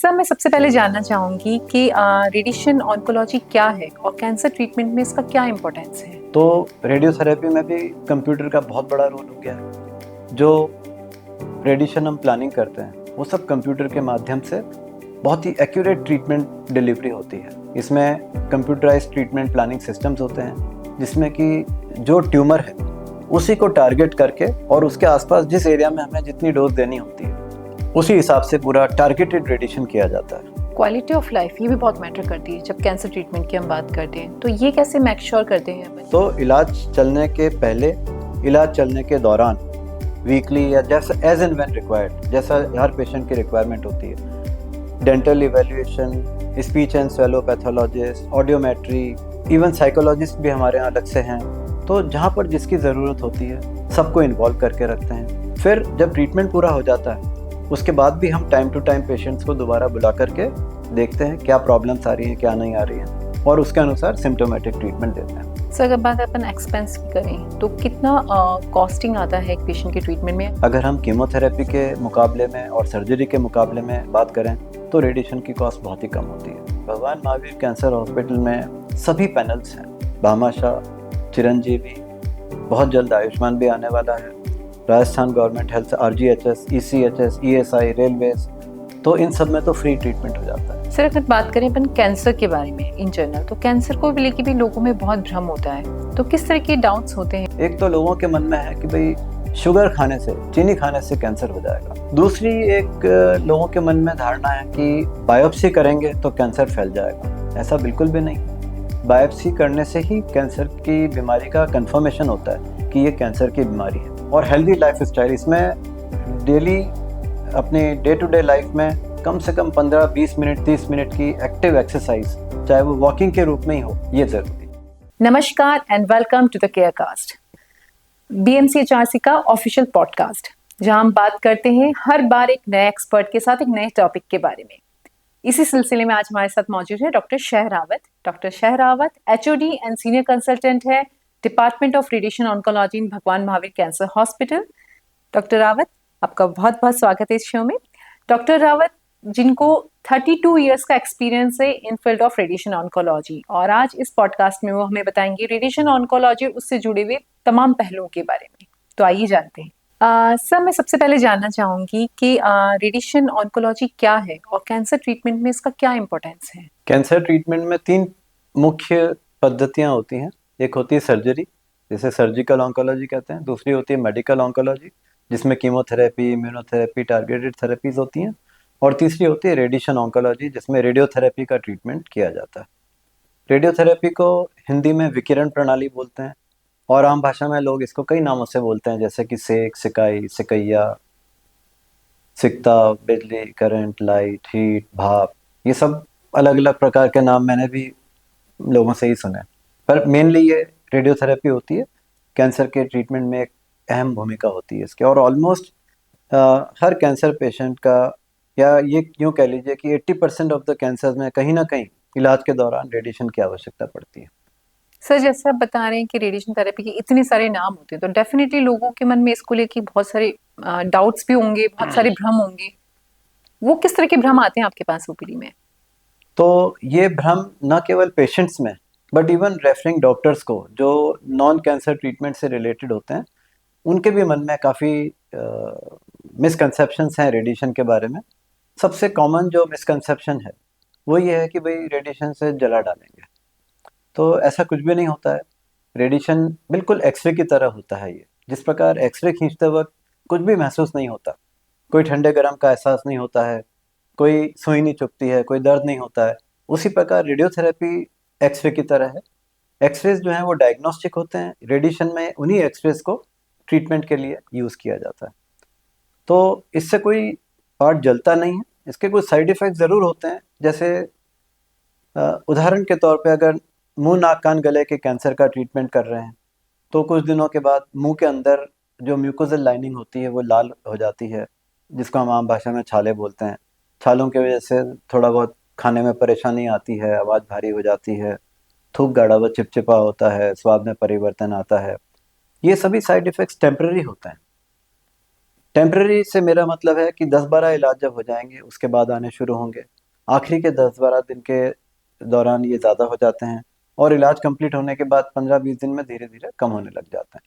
Sir, मैं सबसे पहले जानना चाहूँगी कि रेडिएशन ऑन्कोलॉजी क्या है और कैंसर ट्रीटमेंट में इसका क्या इम्पोर्टेंस है? तो रेडियोथेरेपी में भी कंप्यूटर का बहुत बड़ा रोल हो गया है। जो रेडिएशन हम प्लानिंग करते हैं वो सब कंप्यूटर के माध्यम से बहुत ही एक्यूरेट ट्रीटमेंट डिलीवरी होती है। इसमें कंप्यूटराइज्ड ट्रीटमेंट प्लानिंग सिस्टम्स होते हैं जिसमें कि जो ट्यूमर है उसी को टारगेट करके और उसके आसपास जिस एरिया में हमें जितनी डोज देनी होती है उसी हिसाब से पूरा टारगेटेड रेडिएशन किया जाता है। क्वालिटी ऑफ लाइफ ये भी बहुत मैटर करती है जब कैंसर ट्रीटमेंट की हम बात करते हैं, तो ये कैसे मेक श्योर करते हैं अपन? तो इलाज चलने के पहले, इलाज चलने के दौरान, वीकली या जैसा एज एंड व्हेन रिक्वायर्ड, जैसा हर पेशेंट की रिक्वायरमेंट होती है, dental evaluation, speech and swallow pathologist, audiometry, even psychologist भी हमारे यहाँ अलग से हैं। तो जहाँ पर जिसकी ज़रूरत होती है सबको इन्वॉल्व करके रखते हैं। फिर जब ट्रीटमेंट पूरा हो जाता है उसके बाद भी हम टाइम टू टाइम पेशेंट्स को दोबारा बुला करके देखते हैं क्या प्रॉब्लम्स आ रही हैं, क्या नहीं आ रही हैं, और उसके अनुसार सिम्टोमेटिक ट्रीटमेंट देते हैं। सर, अगर बात अपन एक्सपेंस की करें तो कितना कॉस्टिंग आता है एक पेशेंट के ट्रीटमेंट में? अगर हम कीमोथेरेपी के मुकाबले में और सर्जरी के मुकाबले में बात करें तो रेडिएशन की कॉस्ट बहुत ही कम होती है। भगवान महावीर कैंसर हॉस्पिटल में सभी पैनल्स हैं। भामाशाह, चिरंजीवी, बहुत जल्द आयुष्मान भी आने वाला है, Rajasthan government health, RGHS, ECHS, ESI, railways, तो इन सब में तो फ्री ट्रीटमेंट हो जाता है। सर, अगर बात करें अपन कैंसर के बारे में इन जनरल, तो कैंसर को लेके भी लोगों में बहुत भ्रम होता है, तो किस तरह के डाउट्स होते हैं? एक तो लोगों के मन में है कि भाई शुगर खाने से, चीनी खाने से कैंसर हो जाएगा। दूसरी एक लोगों के मन में धारणा है कि बायोप्सी करेंगे तो कैंसर फैल जाएगा। ऐसा बिल्कुल भी नहीं। बायोप्सी करने से ही कैंसर की बीमारी का कंफर्मेशन होता है कि ये कैंसर की बीमारी है। और हेल्दी लाइफ स्टाइल, इसमें डेली अपने डे टू डे लाइफ में कम से कम 15-20 मिनट, 30 मिनट की एक्टिव एक्सरसाइज, चाहे वो वॉकिंग के रूप में ही हो, ये जरूरी। नमस्कार and welcome to the CareCast, BMCHRC का ऑफिशियल पॉडकास्ट, जहां हम बात करते हैं हर बार एक नए एक्सपर्ट के साथ एक नए टॉपिक के बारे में। इसी सिलसिले में आज हमारे साथ मौजूद है doctor Sehrawat. Doctor Sehrawat HOD and senior consultant है डिपार्टमेंट ऑफ रेडिएशन ऑन्कोलॉजी इन भगवान Mahavir cancer hospital. Doctor Rawat, आपका बहुत बहुत स्वागत है इस शो में। डॉक्टर रावत, जिनको 32 इयर्स का एक्सपीरियंस है इन फील्ड ऑफ रेडिएशन ऑन्कोलॉजी, और आज इस पॉडकास्ट में वो हमें बताएंगे रेडिएशन ऑन्कोलॉजी उससे जुड़े हुए तमाम पहलुओं के बारे में। तो आइए जानते हैं। सर, मैं सबसे पहले जानना चाहूंगी कि रेडिएशन ऑन्कोलॉजी क्या है और कैंसर ट्रीटमेंट में इसका क्या इम्पोर्टेंस है? कैंसर ट्रीटमेंट में 3 मुख्य पद्धतियां होती हैं। एक होती है सर्जरी, जिसे सर्जिकल ऑन्कोलॉजी कहते हैं। दूसरी होती है मेडिकल ऑन्कोलॉजी, जिसमें कीमोथेरेपी, इम्यूनोथेरेपी, टारगेटेड थेरेपीज होती हैं। और तीसरी होती है रेडिएशन ऑन्कोलॉजी, जिसमें रेडियोथेरेपी का ट्रीटमेंट किया जाता है। रेडियोथेरेपी को हिंदी में विकिरण प्रणाली बोलते हैं और आम भाषा में लोग इसको कई नामों से बोलते हैं, जैसे कि सेक, सिकाई, सिकैया, सिकता, बिजली, करंट, लाइट, हीट, भाप, ये सब अलग अलग प्रकार के नाम मैंने भी लोगों से ही सुने। पर मेनली ये रेडियोथेरेपी होती है। कैंसर के ट्रीटमेंट में एक अहम भूमिका होती है इसके, और ऑलमोस्ट हर कैंसर पेशेंट का, या ये यूँ कह लीजिए कि 80% ऑफ द कैंसर में कहीं ना कहीं इलाज के दौरान रेडिएशन की आवश्यकता पड़ती है। सर, जैसे आप बता रहे हैं कि रेडिएशन थेरेपी के इतने सारे नाम होते हैं, तो डेफिनेटली लोगों के मन में इसको लेके बहुत सारे डाउट्स भी होंगे, बहुत सारे भ्रम होंगे। वो किस तरह के भ्रम आते हैं आपके पास OPD में? तो ये भ्रम न केवल पेशेंट्स में बट इवन रेफरिंग डॉक्टर्स को, जो नॉन कैंसर ट्रीटमेंट से रिलेटेड होते हैं, उनके भी मन में काफ़ी मिसकंसेप्शंस हैं रेडिएशन के बारे में। सबसे कॉमन जो मिसकंसेप्शन है वो ये है कि भाई रेडिएशन से जला डालेंगे। तो ऐसा कुछ भी नहीं होता है। रेडिएशन बिल्कुल एक्सरे की तरह होता है। ये जिस प्रकार एक्सरे खींचते वक्त कुछ भी महसूस नहीं होता, कोई ठंडे गर्म का एहसास नहीं होता है, कोई सुई नहीं चुभती है, कोई दर्द नहीं होता है, उसी प्रकार रेडियोथेरेपी एक्सरे की तरह है। एक्सरेज जो हैं वो डायग्नोस्टिक होते हैं। रेडिएशन में उन्हीं एक्सरेज को ट्रीटमेंट के लिए यूज़ किया जाता है। तो इससे कोई पार्ट जलता नहीं है। इसके कुछ साइड इफ़ेक्ट ज़रूर होते हैं, जैसे उदाहरण के तौर पे अगर मुंह, नाक, कान, गले के कैंसर का ट्रीटमेंट कर रहे हैं तो कुछ दिनों के बाद मुंह के अंदर जो म्यूकोजल लाइनिंग होती है वो लाल हो जाती है, जिसको हम आम भाषा में छाले बोलते हैं। छालों की वजह से थोड़ा बहुत खाने में परेशानी आती है, आवाज़ भारी हो जाती है, थूक गाढ़ा व चिपचिपा होता है, स्वाद में परिवर्तन आता है। ये सभी साइड इफ़ेक्ट्स टेम्पररी होते हैं। टेम्पररी से मेरा मतलब है कि 10-12 इलाज जब हो जाएंगे उसके बाद आने शुरू होंगे। आखिरी के 10-12 दिन के दौरान ये ज़्यादा हो जाते हैं और इलाज कंप्लीट होने के बाद 15-20 दिन में धीरे धीरे कम होने लग जाते हैं।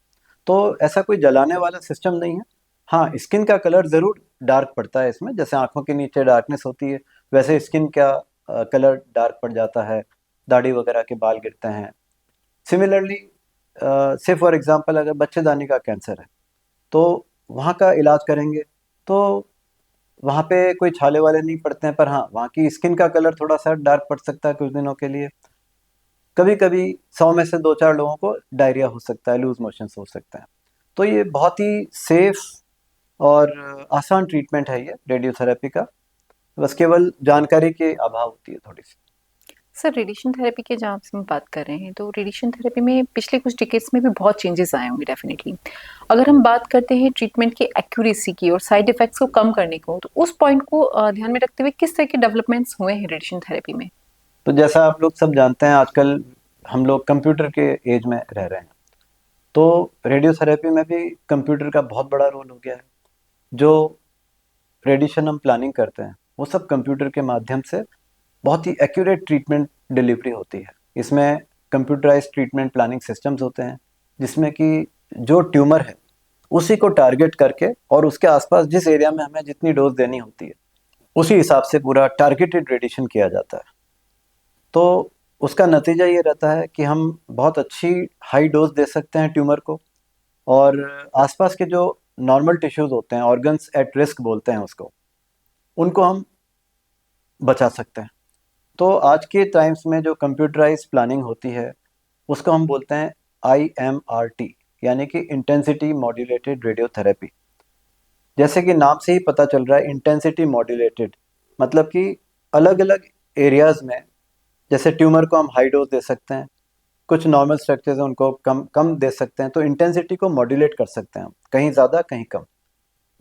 तो ऐसा कोई जलाने वाला सिस्टम नहीं है। हाँ, स्किन का कलर ज़रूर डार्क पड़ता है इसमें, जैसे आंखों के नीचे डार्कनेस होती है वैसे स्किन का कलर डार्क पड़ जाता है, दाढ़ी वगैरह के बाल गिरते हैं। सिमिलरली से फॉर एग्जांपल अगर बच्चेदानी का कैंसर है तो वहाँ का इलाज करेंगे तो वहाँ पे कोई छाले वाले नहीं पड़ते हैं, पर हाँ वहाँ की स्किन का कलर थोड़ा सा डार्क पड़ सकता है कुछ दिनों के लिए। कभी कभी 100 में से 2-4 लोगों को डायरिया हो सकता है, लूज मोशंस हो सकते हैं। तो ये बहुत ही सेफ और आसान ट्रीटमेंट है ये रेडियोथेरेपी का, बस केवल जानकारी की अभाव होती है थोड़ी सी। सर, रेडिएशन थेरेपी के जहाँ से हम बात कर रहे हैं, तो रेडिएशन थेरेपी में पिछले कुछ डिकेड्स में भी बहुत चेंजेस आए होंगे डेफिनेटली। अगर हम बात करते हैं ट्रीटमेंट की एक्यूरेसी की और साइड इफेक्ट्स को कम करने को, तो उस पॉइंट को ध्यान में रखते हुए किस तरह के डेवलपमेंट्स हुए हैं रेडिएशन थेरेपी में? तो जैसा आप लोग सब जानते हैं आजकल हम लोग कंप्यूटर के एज में रह रहे हैं, तो रेडियोथेरेपी में भी कंप्यूटर का बहुत बड़ा रोल हो गया है। जो रेडिएशन हम प्लानिंग करते हैं वो सब कंप्यूटर के माध्यम से बहुत ही एक्यूरेट ट्रीटमेंट डिलीवरी होती है। इसमें कंप्यूटराइज ट्रीटमेंट प्लानिंग सिस्टम्स होते हैं जिसमें कि जो ट्यूमर है उसी को टारगेट करके और उसके आसपास जिस एरिया में हमें जितनी डोज देनी होती है उसी हिसाब से पूरा टारगेटेड रेडिएशन किया जाता है। तो उसका नतीजा ये रहता है कि हम बहुत अच्छी हाई डोज दे सकते हैं ट्यूमर को, और आसपास के जो नॉर्मल टिश्यूज होते हैं, ऑर्गन्स एट रिस्क बोलते हैं उसको, उनको हम बचा सकते हैं। तो आज के टाइम्स में जो कंप्यूटराइज प्लानिंग होती है उसको हम बोलते हैं IMRT, यानी कि इंटेंसिटी मॉड्यूलेटेड रेडियोथेरेपी। जैसे कि नाम से ही पता चल रहा है इंटेंसिटी मॉड्यूलेटेड, मतलब कि अलग अलग एरियाज में जैसे ट्यूमर को हम हाई डोज दे सकते हैं, कुछ नॉर्मल स्ट्रक्चर्स हैं उनको कम कम दे सकते हैं, तो इंटेंसिटी को मॉड्यूलेट कर सकते हैं हम, कहीं ज़्यादा कहीं कम।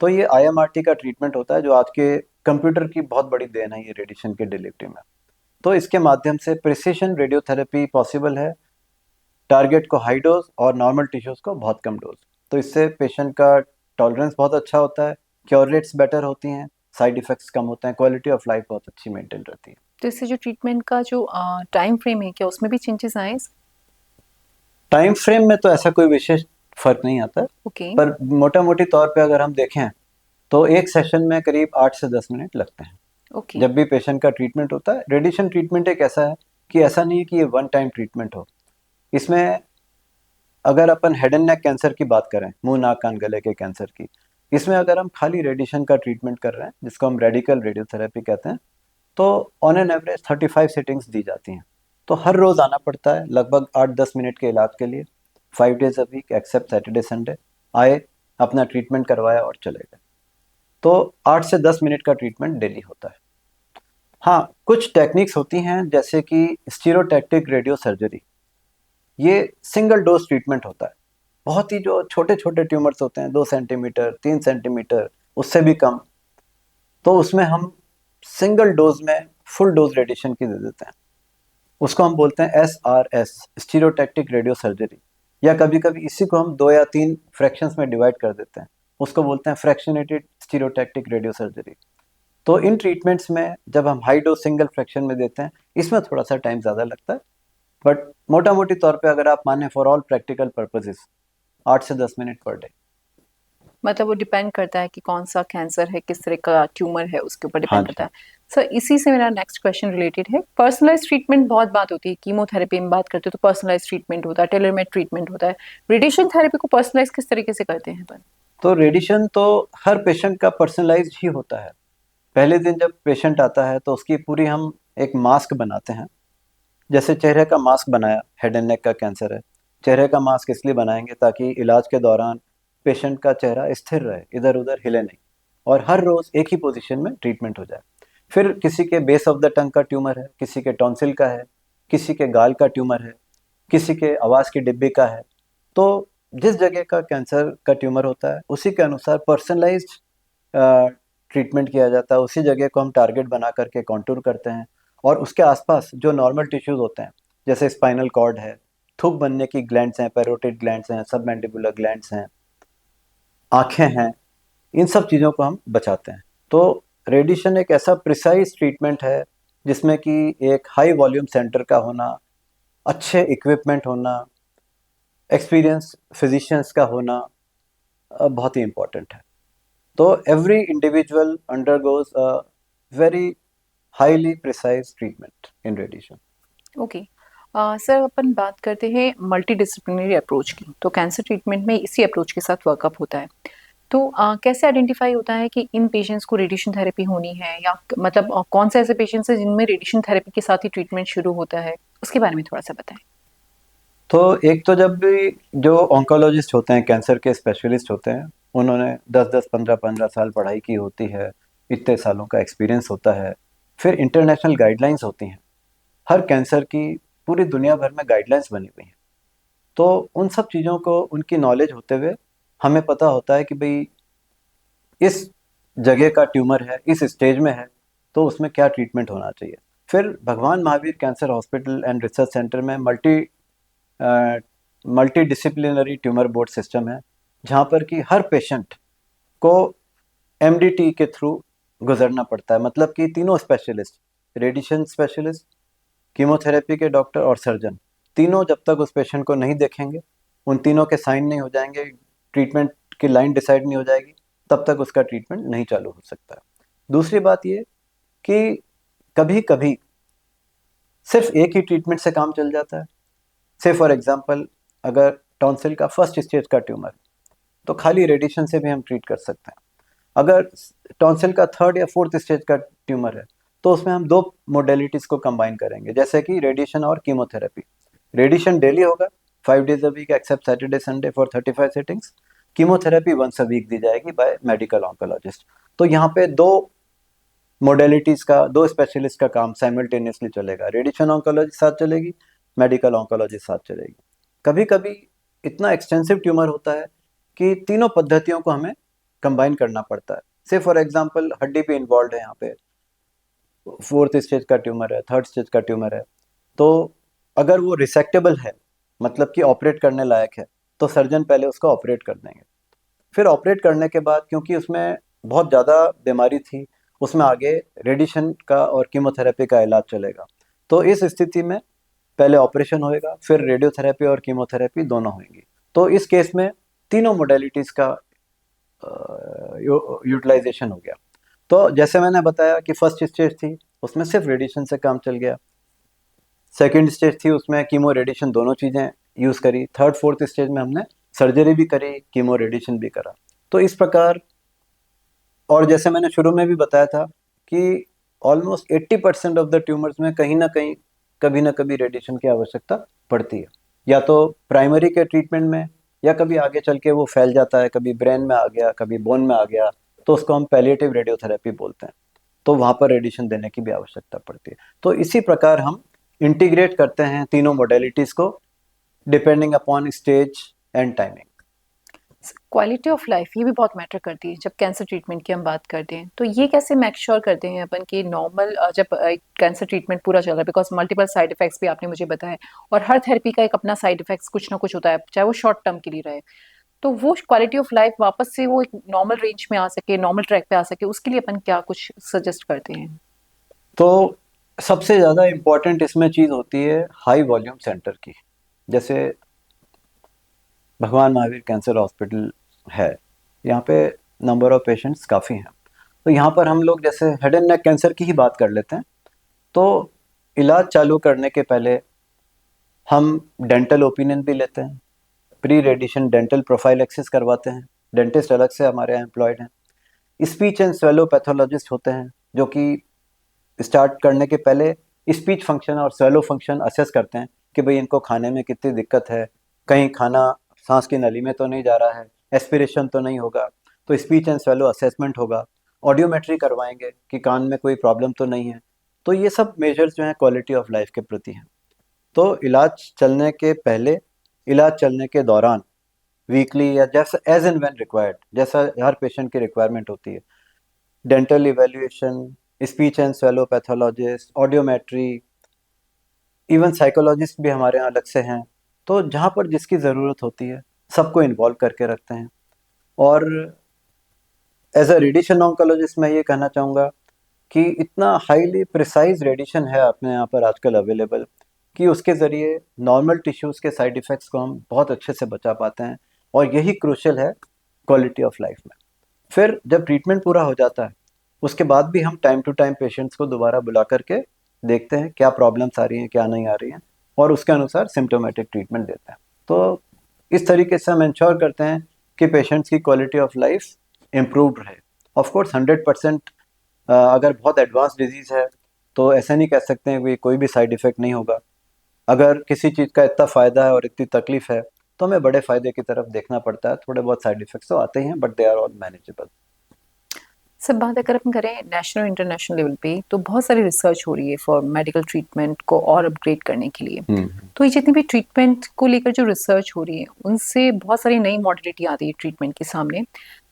तो ये IMRT का ट्रीटमेंट होता है जो आज के कंप्यूटर की बहुत बड़ी देन है ये रेडिएशन की डिलीवरी में। तो इसके माध्यम से प्रिसिशन रेडियोथेरेपी पॉसिबल है, टारगेट को हाई डोज और नॉर्मल टिश्यूज को बहुत कम डोज। तो इससे पेशेंट का टॉलरेंस बहुत अच्छा होता है, क्योर रेट्स बेटर होती हैं, साइड इफेक्ट्स कम होते हैं, क्वालिटी ऑफ लाइफ बहुत अच्छी मेंटेन रहती है। तो इससे जो ट्रीटमेंट का जो टाइम फ्रेम है, क्या उसमें भी चेंजेस आए? टाइम फ्रेम में तो ऐसा कोई विशेष फर्क नहीं आता, ओके। पर मोटा मोटी तौर पे अगर हम देखें तो एक सेशन में करीब 8 से 10 मिनट लगते हैं ओके। जब भी पेशेंट का ट्रीटमेंट होता है। रेडिएशन ट्रीटमेंट एक ऐसा है कि ऐसा नहीं है कि ये वन टाइम ट्रीटमेंट हो। इसमें अगर अपन हेड एंड नेक कैंसर की बात करें, मुंह नाक कान गले के कैंसर की, इसमें अगर हम खाली रेडिएशन का ट्रीटमेंट कर रहे हैं जिसको हम रेडिकल रेडियोथेरेपी कहते हैं, तो ऑन एन एवरेज 35 सिटिंग्स दी जाती हैं। तो हर रोज आना पड़ता है लगभग 8-10 मिनट के इलाज के लिए, 5 days a week except Saturday Sunday. आए, अपना ट्रीटमेंट करवाया और चले गए। तो 8 से 10 मिनट का ट्रीटमेंट डेली होता है। हाँ, कुछ टेक्निक्स होती हैं जैसे कि स्टीरियोटैक्टिक रेडियो सर्जरी। ये सिंगल डोज ट्रीटमेंट होता है। बहुत ही जो छोटे छोटे ट्यूमर्स होते हैं, 2 सेंटीमीटर 3 सेंटीमीटर, उससे भी कम, तो उसमें हम सिंगल डोज में फुल डोज रेडिएशन की दे देते हैं। उसको हम बोलते हैं SRS, स्टीरियोटैक्टिक रेडियो सर्जरी, या कभी कभी इसी को हम 2 या 3 फ्रैक्शंस में डिवाइड कर देते हैं, उसको बोलते हैं फ्रैक्शनेटेड स्टीरियोटैक्टिक रेडियो सर्जरी। तो इन ट्रीटमेंट्स में जब हम हाई डोज सिंगल फ्रैक्शन में देते हैं इसमें थोड़ा सा टाइम ज़्यादा लगता है, बट मोटा मोटी तौर पे अगर आप माने फॉर ऑल प्रैक्टिकल पर्पसेस 8 से 10 मिनट पर डे। मतलब वो डिपेंड करता है कि कौन सा कैंसर है, किस तरह का ट्यूमर है, उसके ऊपर हाँ डिपेंड करता जी। है। सर, इसी से मेरा नेक्स्ट क्वेश्चन रिलेटेड है। पर्सनलाइज ट्रीटमेंट बहुत बात होती है, कीमोथेरेपी में बात करते हो तो पर्सनलाइज ट्रीटमेंट होता है, टेलर मेड ट्रीटमेंट होता है। रेडिएशन थेरेपी को पर्सनलाइज किस तरीके से करते हैं अपन? तो रेडिएशन तो हर पेशेंट का पर्सनलाइज ही होता है। पहले दिन जब पेशेंट आता है तो उसकी पूरी हम एक मास्क बनाते हैं, जैसे चेहरे का मास्क बनाया, हेड एंड नेक का कैंसर है, चेहरे का मास्क इसलिए बनाएंगे ताकि इलाज के दौरान पेशेंट का चेहरा स्थिर रहे, इधर उधर हिले नहीं, और हर रोज एक ही पोजीशन में ट्रीटमेंट हो जाए। फिर किसी के बेस ऑफ द टंग का ट्यूमर है, किसी के टॉन्सिल का है, किसी के गाल का ट्यूमर है, किसी के आवाज़ की डिब्बी का है। तो जिस जगह का कैंसर का ट्यूमर होता है उसी के अनुसार पर्सनलाइज्ड ट्रीटमेंट किया जाता है। उसी जगह को हम टारगेट बना करके कॉन्टूर करते हैं, और उसके आसपास जो नॉर्मल टिश्यूज होते हैं जैसे स्पाइनल कॉर्ड है, थूक बनने की ग्लैंड्स हैं, पैरोटिड ग्लैंड्स हैं, सबमैंडिबुलर ग्लैंड्स हैं, आँखें हैं, इन सब चीज़ों को हम बचाते हैं। तो रेडिएशन एक ऐसा प्रिसाइज ट्रीटमेंट है जिसमें कि एक हाई वॉल्यूम सेंटर का होना, अच्छे इक्विपमेंट होना, एक्सपीरियंस फिजिशियंस का होना बहुत ही इम्पोर्टेंट है। तो every individual undergoes a very highly precise treatment in radiation. Okay. Sir, अपन बात करते हैं मल्टी डिसिप्लिनरी अप्रोच की। तो कैंसर ट्रीटमेंट में इसी अप्रोच के साथ वर्कअप होता है। तो कैसे आइडेंटिफाई होता है कि इन पेशेंट्स को रेडिएशन थेरेपी होनी है, या मतलब कौन से ऐसे पेशेंट्स हैं जिनमें रेडिएशन थेरेपी के साथ ही ट्रीटमेंट शुरू होता है? उसके बारे में थोड़ा सा बताएं। तो एक तो जब भी जो ऑन्कोलॉजिस्ट होते हैं, कैंसर के स्पेशलिस्ट होते हैं, उन्होंने 10-10, 15-15 साल पढ़ाई की होती है, इतने सालों का एक्सपीरियंस होता है। फिर इंटरनेशनल गाइडलाइंस होती हैं, हर कैंसर की पूरी दुनिया भर में गाइडलाइंस बनी हुई हैं। तो उन सब चीज़ों को उनकी नॉलेज होते हुए हमें पता होता है कि भाई इस जगह का ट्यूमर है, इस स्टेज में है, तो उसमें क्या ट्रीटमेंट होना चाहिए। फिर Bhagwan Mahavir cancer hospital and research centre में multidisciplinary tumour board system है, जहाँ पर कि हर पेशेंट को एमडीटी के थ्रू गुजरना पड़ता है। मतलब कि तीनों स्पेशलिस्ट, रेडिएशन स्पेशलिस्ट, कीमोथेरेपी के डॉक्टर और सर्जन, तीनों जब तक उस पेशेंट को नहीं देखेंगे, उन तीनों के साइन नहीं हो जाएंगे, ट्रीटमेंट की लाइन डिसाइड नहीं हो जाएगी, तब तक उसका ट्रीटमेंट नहीं चालू हो सकता है। दूसरी बात ये कि कभी कभी सिर्फ एक ही ट्रीटमेंट से काम चल जाता है। से फॉर एग्जांपल, अगर टॉन्सिल का फर्स्ट स्टेज का ट्यूमर, तो खाली रेडिएशन से भी हम ट्रीट कर सकते हैं। अगर टॉन्सिल का थर्ड या फोर्थ स्टेज का ट्यूमर है, तो उसमें हम दो मोडेलिटीज को कंबाइन करेंगे, जैसे कि रेडिएशन और कीमोथेरेपी। रेडिएशन डेली होगा, 5 days a week except Saturday Sunday for 35 sittings. Chemotherapy once a week दी जाएगी बाय मेडिकल ऑन्कोलॉजिस्ट। तो यहाँ पे दो मोडेलिटीज का, दो स्पेशलिस्ट का काम साइमल्टेनियसली चलेगा। रेडिएशन ऑन्कोलॉजी साथ चलेगी, मेडिकल ऑन्कोलॉजी साथ चलेगी। कभी कभी इतना एक्सटेंसिव ट्यूमर होता है कि तीनों पद्धतियों को हमें कंबाइन करना पड़ता है। से फॉर एग्जांपल, हड्डी भी इन्वॉल्व है यहाँ पे, फोर्थ स्टेज का ट्यूमर है, थर्ड स्टेज का ट्यूमर है, तो अगर वो रिसेक्टेबल है, मतलब कि ऑपरेट करने लायक है, तो सर्जन पहले उसको ऑपरेट कर देंगे। फिर ऑपरेट करने के बाद, क्योंकि उसमें बहुत ज़्यादा बीमारी थी, उसमें आगे रेडिएशन का और कीमोथेरेपी का इलाज चलेगा। तो इस स्थिति में पहले ऑपरेशन होएगा, फिर रेडियोथेरेपी और कीमोथेरेपी दोनों होंगी। तो इस केस में तीनों मोडेलिटीज़ का यूटिलाइजेशन हो गया। तो जैसे मैंने बताया कि फर्स्ट स्टेज थी, उसमें सिर्फ रेडिएशन से काम चल गया। सेकेंड स्टेज थी, उसमें कीमो रेडिएशन दोनों चीज़ें यूज़ करी। थर्ड फोर्थ स्टेज में हमने सर्जरी भी करी, कीमो रेडिएशन भी करा। तो इस प्रकार, और जैसे मैंने शुरू में भी बताया था कि ऑलमोस्ट 80% ऑफ द ट्यूमर्स में कहीं ना कहीं, कभी ना कभी रेडिएशन की आवश्यकता पड़ती है, या तो प्राइमरी के ट्रीटमेंट में, या कभी आगे चल के वो फैल जाता है, कभी ब्रेन में आ गया, कभी बोन में आ गया, तो उसको हम पैलिएटिव रेडियोथेरेपी बोलते हैं। तो वहाँ पर रेडिएशन देने की भी आवश्यकता पड़ती है। तो इसी प्रकार हम इंटीग्रेट करते हैं तीनों मोडेलिटीज़ को, depending upon stage and timing. Quality of life ये भी बहुत मैटर करती है जब कैंसर ट्रीटमेंट की हम बात करते हैं। तो ये कैसे मेक श्योर करते हैं अपन कि नॉर्मल, जब कैंसर ट्रीटमेंट पूरा चल रहा है, बिकॉज मल्टीपल साइड इफेक्ट्स भी आपने मुझे बताया, और हर थेरेपी का एक अपना साइड इफेक्ट्स कुछ ना कुछ होता है, चाहे वो शॉर्ट टर्म के लिए रहे, तो वो क्वालिटी ऑफ लाइफ वापस से वो एक नॉर्मल रेंज में आ सके, नॉर्मल ट्रैक पे आ सके, उसके लिए अपन क्या कुछ सजेस्ट करते हैं? तो सबसे ज़्यादा इम्पोर्टेंट इसमें चीज़ होती है हाई वॉल्यूम सेंटर की। जैसे भगवान महावीर कैंसर हॉस्पिटल है, यहाँ पे नंबर ऑफ पेशेंट्स काफ़ी हैं। तो यहाँ पर हम लोग जैसे हेड एंड नेक कैंसर की ही बात कर लेते हैं। तो इलाज चालू करने के पहले हम डेंटल ओपिनियन भी लेते हैं, pre radiation dental profile assess करवाते हैं। डेंटिस्ट अलग से हमारे यहाँ एम्प्लॉयड हैं। स्पीच एंड स्वेलो पैथोलॉजिस्ट होते हैं, जो कि स्टार्ट करने के पहले स्पीच फंक्शन और स्वेलो फंक्शन असेस करते हैं कि भाई इनको खाने में कितनी दिक्कत है, कहीं खाना सांस की नली में तो नहीं जा रहा है, एस्पिरेशन तो नहीं होगा। तो स्पीच एंड स्वेलो असेसमेंट होगा। ऑडियोमेट्री करवाएंगे कि कान में कोई प्रॉब्लम तो नहीं है। तो ये सब मेजर्स जो हैं क्वालिटी ऑफ लाइफ के प्रति हैं। तो इलाज चलने के पहले, इलाज चलने के दौरान, वीकली या जैसा एज एंड व्हेन रिक्वायर्ड, जैसा हर पेशेंट की रिक्वायरमेंट होती है, dental evaluation, speech and swallow pathologist, audiometry, even psychologist भी हमारे यहाँ अलग से हैं। तो जहाँ पर जिसकी ज़रूरत होती है, सबको इन्वॉल्व करके रखते हैं। और एज अ रेडिएशन ऑन्कोलॉजिस्ट मैं ये कहना चाहूँगा कि इतना हाईली प्रिसाइज रेडिएशन है अपने यहाँ पर आजकल अवेलेबल कि उसके ज़रिए नॉर्मल टिश्यूज़ के साइड इफ़ेक्ट्स को हम बहुत अच्छे से बचा पाते हैं, और यही क्रूशियल है क्वालिटी ऑफ लाइफ में। फिर जब ट्रीटमेंट पूरा हो जाता है, उसके बाद भी हम टाइम टू टाइम पेशेंट्स को दोबारा बुला करके देखते हैं क्या प्रॉब्लम्स आ रही हैं, क्या नहीं आ रही हैं, और उसके अनुसार सिम्टोमेटिक ट्रीटमेंट देते हैं। तो इस तरीके से हम इंश्योर करते हैं कि पेशेंट्स की क्वालिटी ऑफ लाइफ इम्प्रूव्ड रहे। ऑफ कोर्स 100% अगर बहुत एडवांस डिजीज़ है तो ऐसा नहीं कह सकते हैं कि कोई भी साइड इफ़ेक्ट नहीं होगा। अगर किसी चीज़ का इतना फ़ायदा है और इतनी तकलीफ़ है तो हमें बड़े फ़ायदे की तरफ देखना पड़ता है। थोड़े बहुत साइड इफ़ेक्ट्स तो आते ही हैं, but they are all manageable. सब बात अगर अपन करें नेशनल इंटरनेशनल लेवल पे, तो बहुत सारी रिसर्च हो रही है फॉर मेडिकल ट्रीटमेंट को और अपग्रेड करने के लिए। तो ये जितनी भी ट्रीटमेंट को लेकर जो रिसर्च हो रही है, उनसे बहुत सारी नई मॉडलिटी आ रही है ट्रीटमेंट के सामने।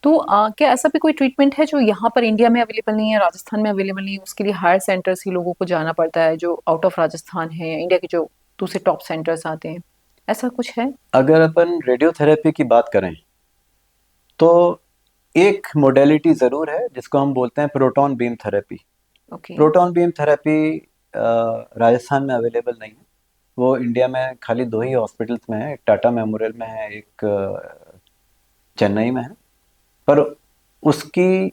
तो क्या ऐसा भी कोई ट्रीटमेंट है जो यहाँ पर इंडिया में अवेलेबल नहीं है, राजस्थान में अवेलेबल नहीं है, उसके लिए हायर सेंटर्स ही लोगों को जाना पड़ता है, जो आउट ऑफ राजस्थान है या इंडिया के जो दूसरे टॉप सेंटर्स आते हैं, ऐसा कुछ है? अगर अपन रेडियोथेरेपी की बात करें तो एक मोडेलिटी ज़रूर है जिसको हम बोलते हैं proton beam therapy. Okay. Proton beam therapy Rajasthan में अवेलेबल नहीं है। वो इंडिया में खाली 2 ही हॉस्पिटल्स में है, एक टाटा मेमोरियल में है, एक चेन्नई में है। पर उसकी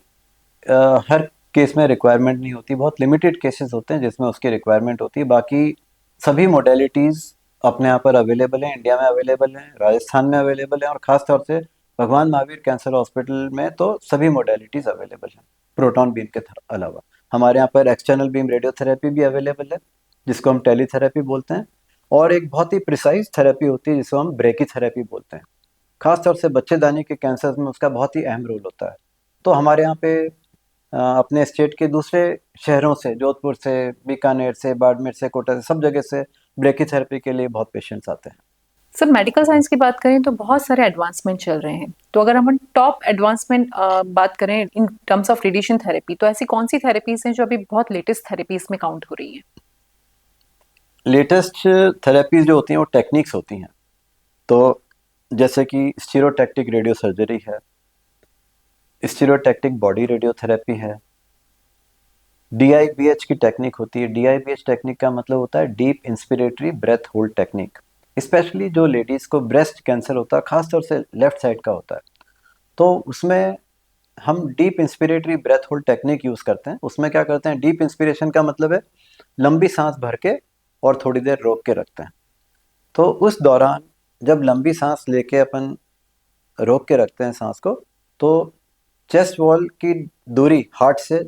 हर केस में रिक्वायरमेंट नहीं होती, बहुत लिमिटेड केसेस होते हैं जिसमें उसकी रिक्वायरमेंट होती है। बाकी सभी मोडेलिटीज़ अपने यहाँ पर अवेलेबल हैं, इंडिया में अवेलेबल हैं, राजस्थान में अवेलेबल हैं, और ख़ास तौर से भगवान महावीर कैंसर हॉस्पिटल में तो सभी मोडेलिटीज़ अवेलेबल हैं प्रोटॉन बीम के अलावा। हमारे यहाँ पर एक्सटर्नल बीम रेडियोथेरेपी भी अवेलेबल है जिसको हम टेलीथेरेपी बोलते हैं, और एक बहुत ही प्रिसाइज थेरेपी होती है जिसको हम ब्रेकी थेरेपी बोलते हैं। खास तौर से बच्चेदानी के कैंसर में उसका बहुत ही अहम रोल होता है। तो हमारे यहाँ पे अपने स्टेट के दूसरे शहरों से, जोधपुर से, बीकानेर से, बाड़मेर से, कोटा से, सब जगह से ब्रेकी थेरेपी के लिए बहुत पेशेंट्स आते हैं। सर मेडिकल साइंस की बात करें तो बहुत सारे एडवांसमेंट चल रहे हैं। तो अगर हम टॉप एडवांसमेंट बात करें in terms of radiation therapy, तो ऐसी कौन सी थेरेपीज हैं जो अभी बहुत लेटेस्ट थेरेपीज में काउंट हो रही हैं? लेटेस्ट थेरेपीज जो होती हैं वो टेक्निक्स होती हैं। तो जैसे कि स्टीरियोटैक्टिक रेडियो सर्जरी है, स्टीरियोटैक्टिक बॉडी रेडियोथेरेपी है, DIBH की टेक्निक होती है। DIBH टेक्निक का मतलब होता है deep inspiratory breath hold technique. Specially जो लेडीज़ को ब्रेस्ट कैंसर होता है, खासतौर से लेफ्ट साइड का होता है, तो उसमें हम deep inspiratory breath hold technique use करते हैं। उसमें क्या करते हैं, डीप इंस्पिरेशन का मतलब है लंबी सांस भर के और थोड़ी देर रोक के रखते हैं। तो उस दौरान जब लंबी सांस लेके अपन रोक के रखते हैं सांस को, तो चेस्ट वॉल की दूरी हार्ट से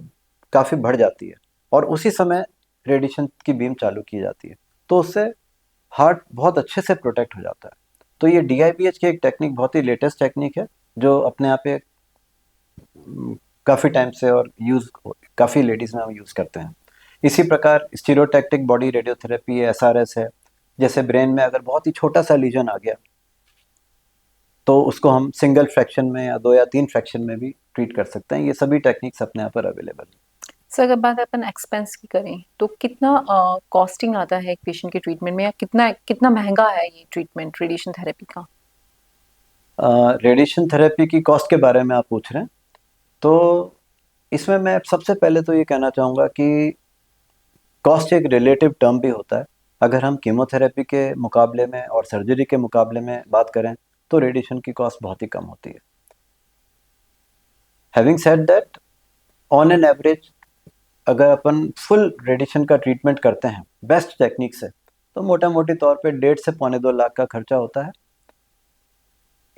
काफ़ी बढ़ जाती है, और उसी समय रेडिएशन की बीम चालू की जाती है, तो उससे हार्ट बहुत अच्छे से प्रोटेक्ट हो जाता है। तो ये DIBH की एक टेक्निक बहुत ही लेटेस्ट टेक्निक है जो अपने आप पे काफ़ी टाइम से और काफ़ी लेडीज़ में हम यूज़ करते हैं। इसी प्रकार स्टीरियोटैक्टिक बॉडी रेडियोथेरेपी है, SRS है। जैसे ब्रेन में अगर बहुत ही छोटा सा लीजन आ गया तो उसको हम सिंगल फ्रैक्शन में या 2 या 3 फ्रैक्शन में भी ट्रीट कर सकते हैं। ये सभी टेक्निक्स अपने यहाँ पर अवेलेबल हैं। सर अगर बात अपन एक्सपेंस की करें तो कितना कॉस्टिंग आता है एक पेशेंट के ट्रीटमेंट में, या कितना कितना महंगा है ये ट्रीटमेंट रेडिएशन थेरेपी का? रेडिएशन थेरेपी की कॉस्ट के बारे में आप पूछ रहे हैं, तो इसमें मैं सबसे पहले तो ये कहना चाहूँगा कि कॉस्ट एक रिलेटिव टर्म भी होता है। अगर हम कीमोथेरेपी के मुकाबले में और सर्जरी के मुकाबले में बात करें तो रेडिएशन की कॉस्ट बहुत ही कम होती है। Having said that, on an average अगर अपन फुल रेडिएशन का ट्रीटमेंट करते हैं बेस्ट टेक्निक से, तो मोटा मोटी तौर पे 1.5 से पौने 2 लाख का खर्चा होता है।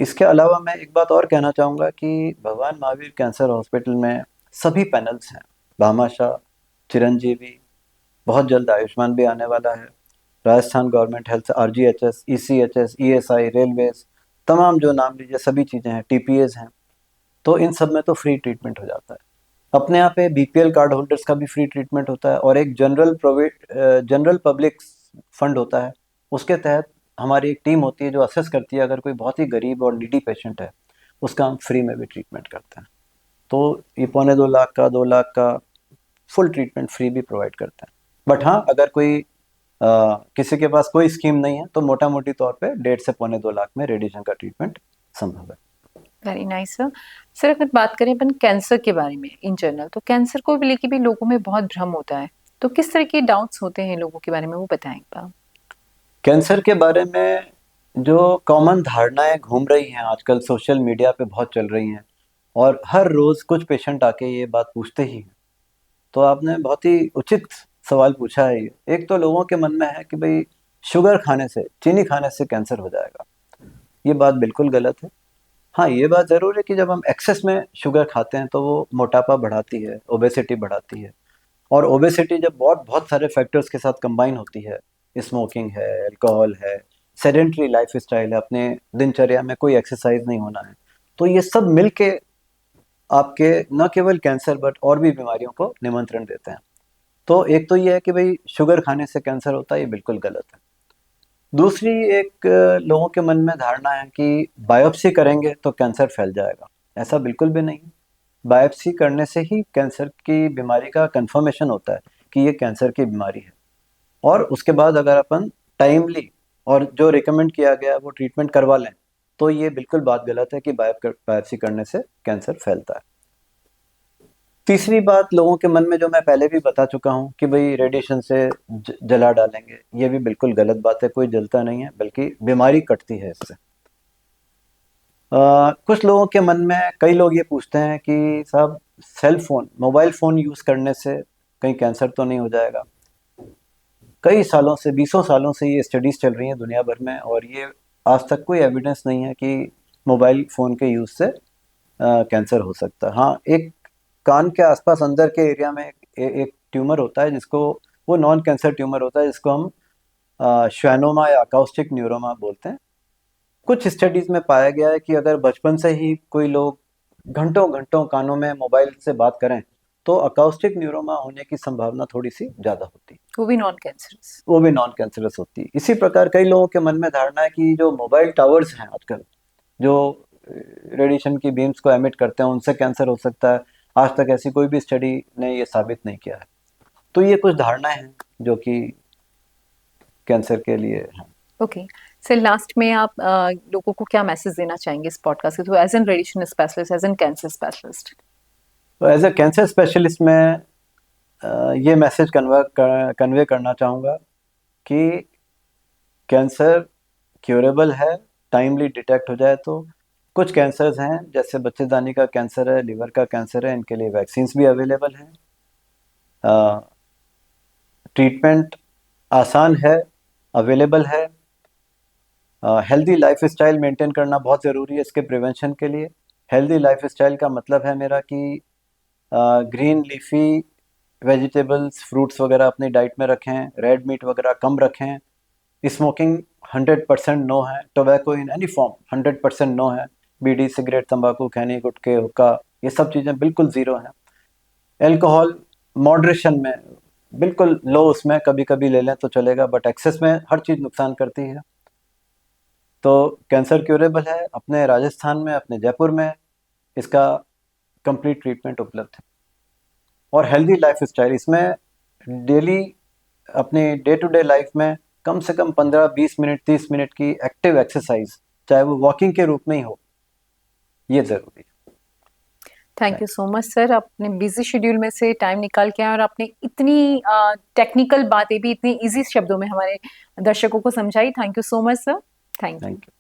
इसके अलावा मैं एक बात और कहना चाहूँगा कि भगवान महावीर कैंसर हॉस्पिटल में सभी पैनल्स हैं। भामाशाह, चिरंजीवी, बहुत जल्द आयुष्मान भी आने वाला है, Rajasthan government health, RGHS, ECHS, ESI, railways, तमाम जो नाम लीजिए सभी चीज़ें हैं, TPAs हैं। तो इन सब में तो फ्री ट्रीटमेंट हो जाता है। अपने यहाँ पे BPL कार्ड होल्डर्स का भी फ्री ट्रीटमेंट होता है, और एक जनरल पब्लिक फंड होता है। उसके तहत हमारी एक टीम होती है जो असेस करती है अगर कोई बहुत ही गरीब और नीडी पेशेंट है, उसका हम फ्री में भी ट्रीटमेंट करते हैं। तो ये पौने 2 लाख का, 2 लाख का फुल ट्रीटमेंट फ्री भी प्रोवाइड करते हैं। बट हाँ, अगर कोई किसी के पास कोई स्कीम नहीं है तो मोटा मोटी तौर पे 1.5 से पौने 2 लाख में रेडिएशन का ट्रीटमेंट संभव है। Very nice sir. सर अगर बात करें अपन कैंसर के बारे में इन जनरल, तो कैंसर को लेके भी लोगों में बहुत भ्रम होता है, तो किस तरह के डाउट्स होते हैं लोगों के बारे में, वो बताएं आप। कैंसर के बारे में जो कॉमन धारणाएं घूम रही हैं आजकल सोशल मीडिया पे बहुत चल रही हैं, और हर रोज कुछ पेशेंट आके ये बात पूछते ही हैं। तो आपने बहुत ही उचित सवाल पूछा है। एक तो लोगों के मन में है कि भाई शुगर खाने से, चीनी खाने से कैंसर हो जाएगा। ये बात बिल्कुल गलत है। हाँ, ये बात ज़रूर है कि जब हम एक्सेस में शुगर खाते हैं तो वो मोटापा बढ़ाती है, ओबेसिटी बढ़ाती है। और ओबेसिटी जब बहुत बहुत सारे फैक्टर्स के साथ कंबाइन होती है, स्मोकिंग है, अल्कोहल है, सेडेंटरी लाइफ स्टाइल है, अपने दिनचर्या में कोई एक्सरसाइज नहीं होना है, तो ये सब मिलके आपके न केवल कैंसर बट और भी बीमारियों को निमंत्रण देते हैं। तो एक तो ये है कि भाई शुगर खाने से कैंसर होता है, ये बिल्कुल गलत है। दूसरी एक लोगों के मन में धारणा है कि बायोप्सी करेंगे तो कैंसर फैल जाएगा। ऐसा बिल्कुल भी नहीं। बायोप्सी करने से ही कैंसर की बीमारी का कंफर्मेशन होता है कि ये कैंसर की बीमारी है। और उसके बाद अगर अपन टाइमली और जो रिकमेंड किया गया है वो ट्रीटमेंट करवा लें, तो ये बिल्कुल बात गलत है कि बायोप्सी करने से कैंसर फैलता है। तीसरी बात लोगों के मन में जो मैं पहले भी बता चुका हूँ कि भाई रेडिएशन से जला डालेंगे, ये भी बिल्कुल गलत बात है। कोई जलता नहीं है, बल्कि बीमारी कटती है इससे। कुछ लोगों के मन में, कई लोग ये पूछते हैं कि साहब cell phone, mobile phone use करने से कहीं कैंसर तो नहीं हो जाएगा। कई सालों से, बीसों सालों से ये स्टडीज़ चल रही हैं दुनिया भर में, और ये आज तक कोई एविडेंस नहीं है कि मोबाइल फ़ोन के यूज़ से कैंसर हो सकता है। हाँ, एक कान के आसपास अंदर के एरिया में एक ट्यूमर होता है जिसको, वो नॉन कैंसर ट्यूमर होता है जिसको हम श्वानोमा या अकाउस्टिक न्यूरोमा बोलते हैं। कुछ स्टडीज़ में पाया गया है कि अगर बचपन से ही कोई लोग घंटों घंटों कानों में मोबाइल से बात करें तो अकाउस्टिक न्यूरोमा होने की संभावना थोड़ी सी ज़्यादा होती है, वो भी नॉन कैंसरस। वो भी नॉन कैंसरस होती है। इसी प्रकार कई लोगों के मन में धारणा है कि जो मोबाइल टावर्स हैं आजकल, जो रेडिएशन की बीम्स को एमिट करते हैं, उनसे कैंसर हो सकता है। आज तक ऐसी कोई भी स्टडी ने ये साबित नहीं किया है। तो ये कुछ धारणाएं हैं जो कि कैंसर के लिए हैं। ओके सर, लास्ट में आप लोगों को क्या मैसेज देना चाहेंगे इस पॉडकास्ट के through, as an radiation specialist, as an cancer specialist. तो एज ए कैंसर स्पेशलिस्ट मैं ये मैसेज कन्वे करना चाहूँगा कि कैंसर क्योरेबल है, टाइमली डिटेक्ट हो जाए तो। कुछ कैंसर्स हैं जैसे बच्चेदानी का कैंसर है, लिवर का कैंसर है, इनके लिए वैक्सीन्स भी अवेलेबल हैं। ट्रीटमेंट आसान है, अवेलेबल है। हेल्दी लाइफ स्टाइल मेंटेन करना बहुत ज़रूरी है इसके प्रिवेंशन के लिए। हेल्दी लाइफ स्टाइल का मतलब है मेरा कि ग्रीन लीफी वेजिटेबल्स, फ्रूट्स वगैरह अपनी डाइट में रखें, रेड मीट वगैरह कम रखें। स्मोकिंग 100% नो है, tobacco in any form 100% no है। बीड़ी, सिगरेट, तंबाकू, खैनी, गुटखे, हुक्का, ये सब चीज़ें बिल्कुल ज़ीरो हैं। एल्कोहल मॉडरेशन में, बिल्कुल लो उसमें, कभी कभी ले लें तो चलेगा, बट एक्सेस में हर चीज़ नुकसान करती है। तो कैंसर क्यूरेबल है, अपने राजस्थान में, अपने जयपुर में इसका कंप्लीट ट्रीटमेंट उपलब्ध है। और हेल्दी लाइफ स्टाइल, इसमें डेली अपनी डे टू डे लाइफ में कम से कम 15-20 मिनट, 30 मिनट की एक्टिव एक्सरसाइज, चाहे वो वॉकिंग के रूप में ही हो, ये ज़रूरी है। Thank you so much sir, अपने बिजी शेड्यूल में से टाइम निकाल के आए और आपने इतनी टेक्निकल बातें भी इतनी इजी शब्दों में हमारे दर्शकों को समझाई। Thank you so much sir. Thank you. Thank you.